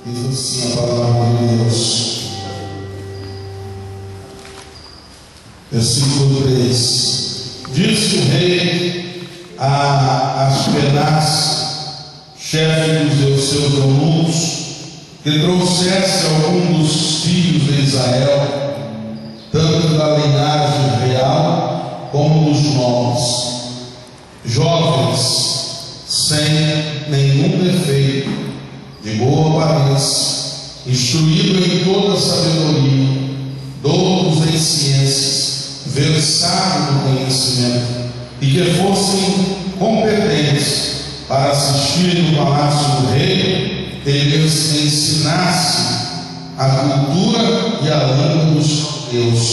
Diz assim a palavra de Deus. Versículo 3. Disse o rei a Aspenaz, chefe dos seus eunucos, que trouxesse algum dos filhos de Israel, tanto da linhagem real como dos novos, jovens, sem nenhum defeito, de boa aparência, instruídos em toda sabedoria, doutos em ciências, versados no conhecimento, e que fossem competentes para assistir no palácio do rei, que lhes ensinasse a cultura e a língua dos judeus.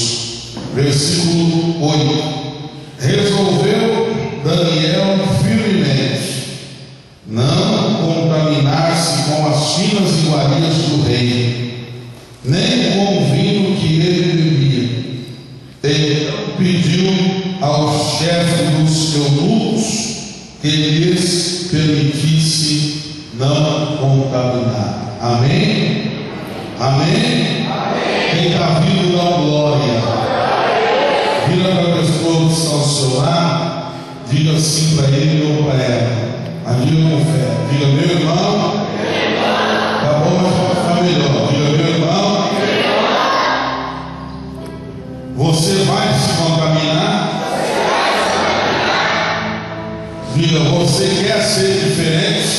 Versículo 8. Resolveu Daniel firmemente não contaminar-se com as finas iguarias do rei, nem com o vinho que ele bebia. Então pediu ao chefe dos eunucos que lhes permitisse não contaminar. Amém? Amém? Amém. Quem está vivo dá glória. Vira para a pessoa que está ao seu lado, diga assim para ele ou para ela. Diga com fé. Diga, meu irmão. Tá bom, mas pode ficar melhor. Diga, meu irmão. Você vai se contaminar? Diga, você quer ser diferente?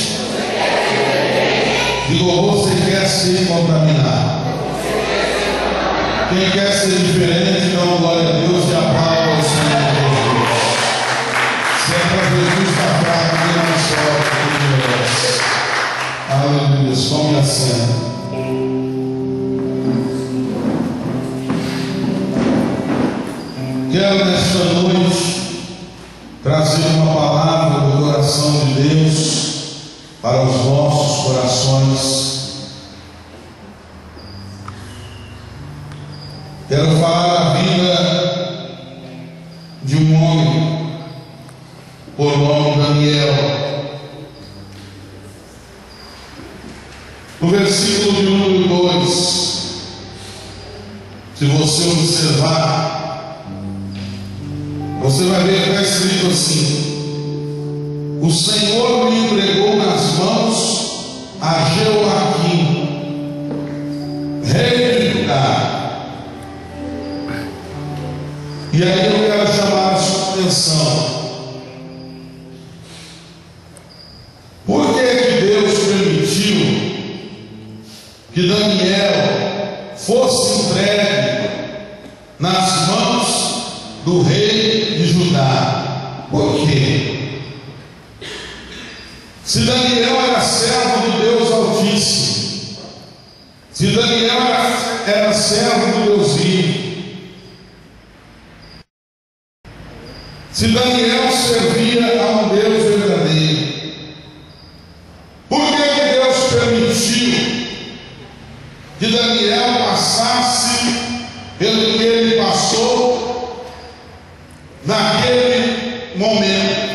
Diga, você quer ser contaminado? Quem quer ser diferente, dá glória a Deus e aplauda o Senhor Jesus. Se é para Jesus estar fraco, Ele não sofre, Ele merece. Aleluia, tome assento. Quero nesta noite trazer uma palavra do coração de Deus para os nossos corações. Quero falar da vida de um homem por nome Daniel. No versículo de número 2, se você observar, você vai ver que está escrito assim: o Senhor me entregou nas mãos a Jeoaquim, rei de Judá. E aí eu quero chamar a sua atenção. Por que que Deus permitiu que Daniel fosse entregue nas mãos do rei de Judá? Por quê? Se Daniel era servo do Deus Altíssimo, se Daniel era servo do Deus vivo, se Daniel servia a um Deus verdadeiro, por que que Deus permitiu que Daniel passasse pelo que ele passou naquele momento?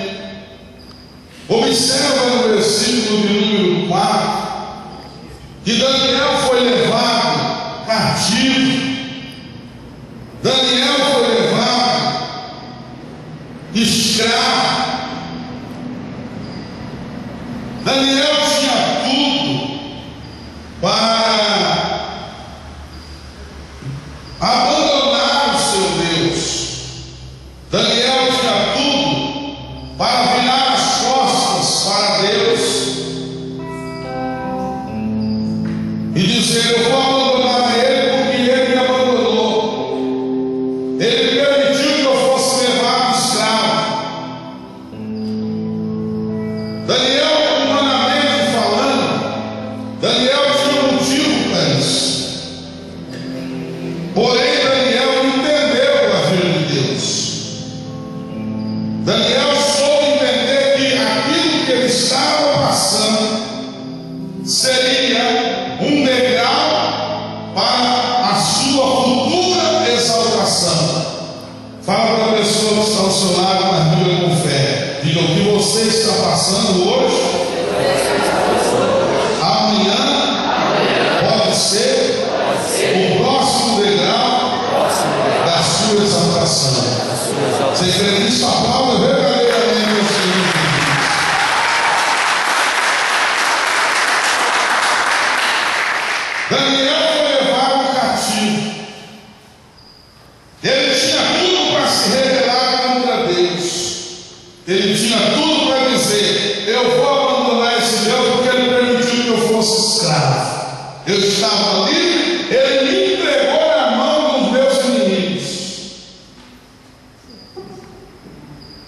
Observa no versículo de número 4 que Daniel foi levado cativo, Daniel foi levado escravo. Daniel tinha tudo para abandonar o seu Deus. Daniel tinha tudo para virar as costas para Deus e dizer: eu vou abandonar Ele porque Ele me abandonou. Ele permitiu que eu fosse levado escravo. Daniel, humanamente falando, Daniel tinha um motivo para isso. Porém, Daniel entendeu a vida de Deus. Daniel soube entender que aquilo que ele estava passando seria um degrau para a sua futura exaltação. Fala para a pessoa que está ao seu lado, mas diga com fé. Diga: o que você está passando hoje, amanhã ser o próximo degrau da sua exaltação. Você crê nisso? Aplauda verdadeiramente o Senhor. Daniel foi levado cativo. Ele tinha tudo para se revelar contra Deus. Ele tinha tudo para dizer: eu vou abandonar esse Deus porque ele permitiu que eu fosse escravo. Eu estava livre, ele me entregou na mão dos meus inimigos.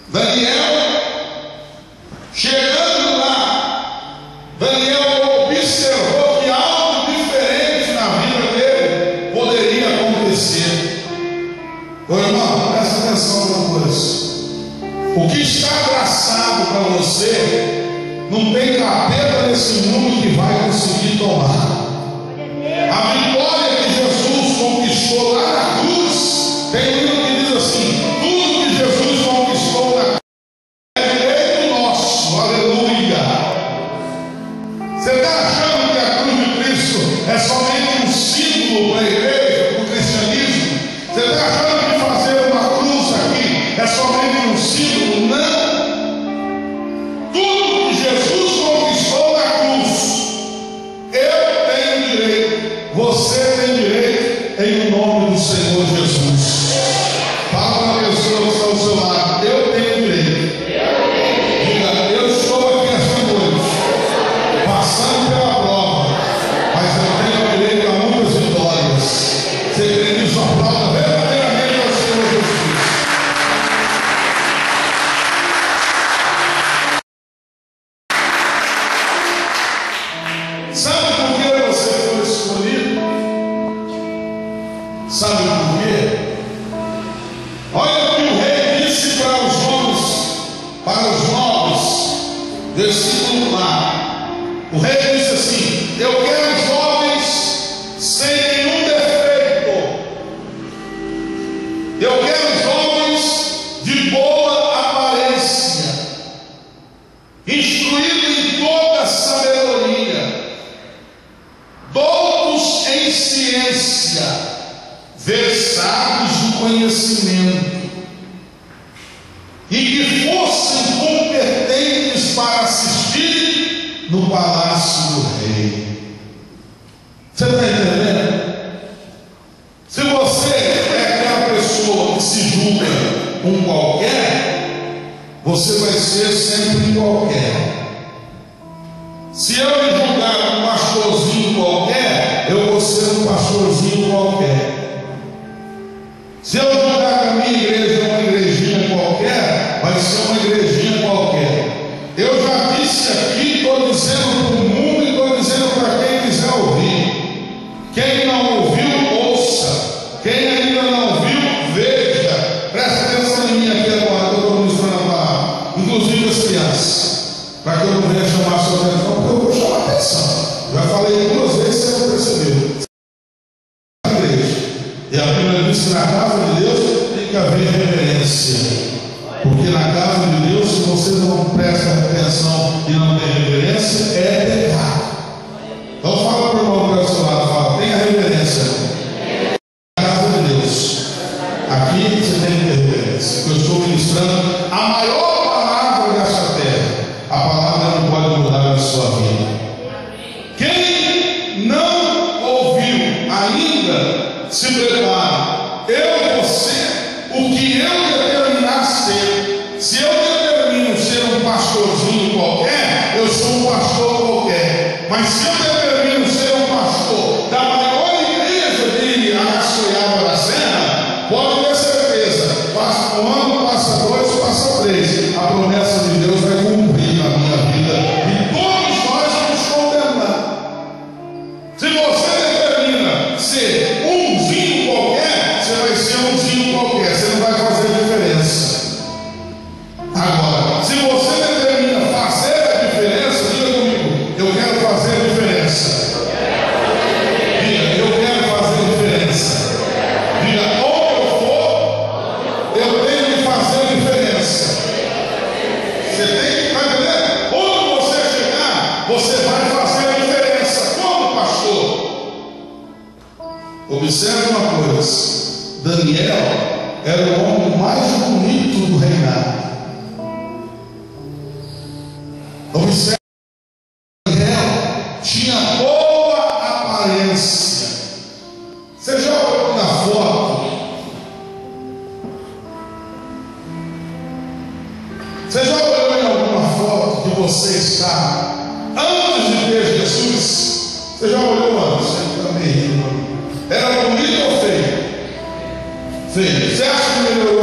Daniel, chegando lá, Daniel observou que algo diferente na vida dele poderia acontecer. Ô irmão, presta atenção numa coisa. O que está traçado para você, não tem capeta nesse mundo que vai conseguir tomar. A vitória que Jesus conquistou lá na cruz, tem um livro que diz assim: tudo que Jesus conquistou na cruz é direito nosso, aleluia. Você está achando que a cruz de Cristo é somente um símbolo para a igreja, para o cristianismo? Você está achando que fazer uma cruz aqui é somente um símbolo? Não. Tudo que Jesus conquistou na cruz, eu tenho direito. Você tem direito em nome do Senhor Jesus. Fala para a pessoa que está ao seu lado: eu tenho direito. Diga: eu estou aqui esta noite, passando pela prova, mas eu tenho direito a muitas vitórias. Você crê nisso? Aplauda verdadeiramente ao Senhor Jesus. Sabe por que você foi escolhido? Sabe por quê? Olha o que o rei disse para os nobres, versículo 4. O rei disse assim: eu quero jovens sem nenhum defeito. Eu quero jovens de boa aparência, instruídos em toda sabedoria, doutos em ciência, versados no conhecimento, e que fossem competentes para assistir no palácio do rei. Você está entendendo? Se você é aquela pessoa que se julga um qualquer, você vai ser sempre um qualquer. Se eu me julgar um pastorzinho qualquer, eu vou ser um pastorzinho qualquer. Se eu julgar a minha igreja uma igrejinha qualquer, vai ser uma igrejinha qualquer. Eu já disse aqui, estou dizendo para o mundo e estou dizendo para quem quiser ouvir. Quem não ouviu, ouça. Quem ainda não viu, veja. Presta atenção em mim aqui agora, que eu estou ministrando a palavra. Inclusive as crianças, para que eu não venha chamar a sua atenção, porque eu vou chamar a atenção. Já falei 2 vezes, você não percebeu. E a Bíblia diz que na casa de Deus tem que haver reverência. Porque na casa de Deus, se você não presta atenção e não tem reverência, é pecado. Então fala para o irmão que é ao seu lado, fala: tenha reverência. Na casa de Deus, aqui você tem que ter reverência. Eu estou ministrando a maior palavra dessa terra. A palavra não pode mudar a sua vida. Quem não ouviu ainda, se prepare. Eu vou ser o que eu determinar ser. Se eu determino ser um pastorzinho qualquer, eu sou um pastor qualquer. Mas se eu determino ser um pastor da maior igreja de Araçoiaba da Serra, pode ter certeza, passa 1 ano, passa 2, passa 3, a promessa de Deus vai cumprir na minha vida. E todos nós vamos condenar. Se você determina ser umzinho qualquer, você vai ser umzinho qualquer, você não vai fazer diferença. Agora, se você determina fazer a diferença, diga comigo: eu quero fazer a diferença. Diga: eu quero fazer a diferença. Diga: onde eu for, eu tenho que fazer a diferença. Você tem que entender? Onde você chegar, você vai fazer a diferença. Como pastor? Observe uma coisa: Daniel era o homem mais bonito do reinado. Observe, Daniel tinha boa aparência. Você já olhou na foto? Você já olhou em alguma foto que você está antes de ter Jesus? Você já olhou antes? Você está meio rindo. Era bonito ou feio? Feio. Você acha que melhorou